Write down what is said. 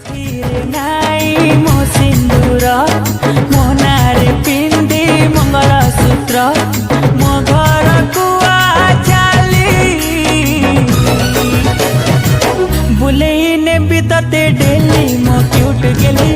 नाई मो सिंदूर मो नारे पिंदी मंगलसूत्र मो घर कुआ चाली बुलेई ने भी तते डेली मो क्यूट गेली